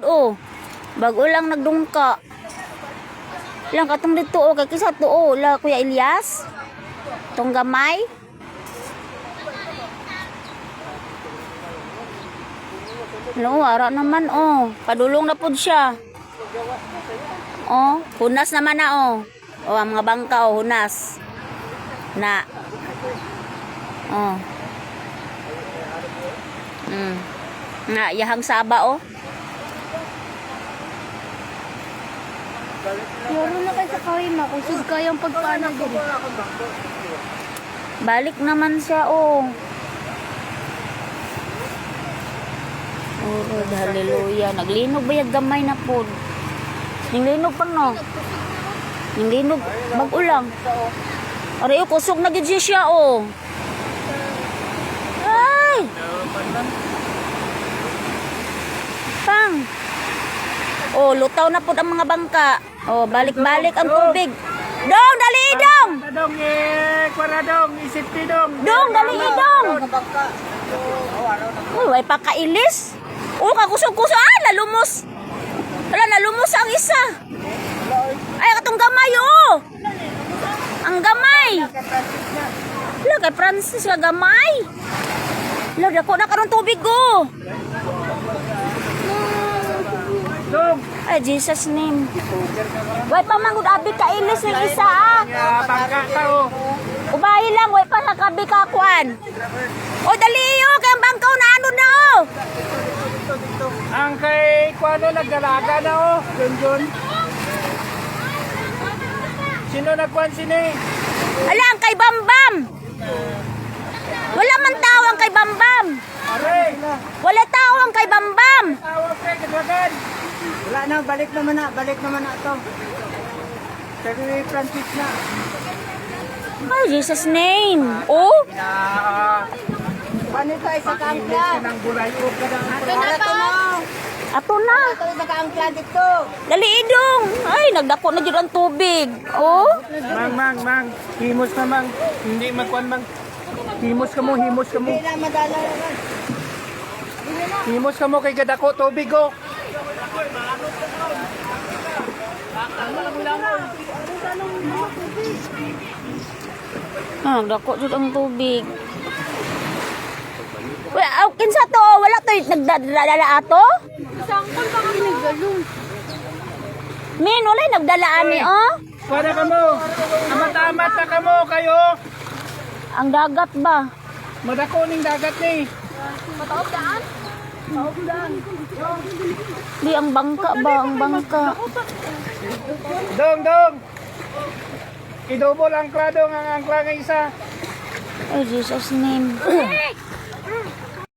Oh, bago lang nagdungka. Lang katong dito oh, kay kisa to oh, la Kuya Elias. Tong gamay. No, ara naman oh. Padulong na pud siya. Oh, hunas naman na oh. Oh, ang mga bangka oh, hunas. Na. Oh. Na, yahang saba oh. Yaro na kayo sa kawin mo. Kusog kayong pagpaano din. Balik naman siya oh. Oh, hallelujah. Naglinog ba yung gamay na po? Naglinog pa no? Naglinog. Bago lang. Aray, kusog na gid siya oh. Ay! Pang! Oh, lutaw na po ang mga bangka. Oh, balik-balik ang tubig. Dong, dali dong! Dong, kwaradong, isipti dong. Dong, dali dong! Uy, way pakailis. Oh, kakusog-kusog. Ah, nalumos. Wala, nalumos ang isa. Ay, katong gamay oh. Ang gamay. Wala, kay Francis ka gamay. Wala, dako na karong tubig oh. Dong, Ay, Jesus name. Way pa mangud abi ka ilis ng isa ah. bangka tao. Ubahi lang, way pa nakabi ka kwan. O dali yo, kay ang bangkaw na ano na oh. Ang kay Kuano nagdalaga na oh. Junjun. Sino nagkuhan sini? Ala, ang kay Bambam. Wala man tao ang kay Bambam. Are, Wala tao ang kay Bambam. tawag kay Kadagan. Wala na, balik naman na ito. Sabi Francis na. Ay, Jesus name. Oh, Paano ito ay sa kaangkla? Nang bulay ko ka ng Ato na pa! ato na. Ito sa kaangkla dito. Dali idong. Ay, nagdako na jud ang tubig. Oh. Mang. Himos na mang. Hindi magkuhan mang. Himos ka mo. Hindi na madala naman. Himos ka mo kay Gadako, tubig oh. Ah, nagdako jud ang tubig. Wala, kinsa to? Wala to nagdadala ato? Sangkol pa kami naggalong. Min, wala nagdala ani oh. Para ka mo. Amat-amat na ka mo kayo. Ang dagat ba? Madako ning dagat ni. Mataog daan? Mataog daan. Di ang bangka ba? Ang bangka. Dong. Idobol ang kladong ang angkla nga isa. Ay, Jesus name.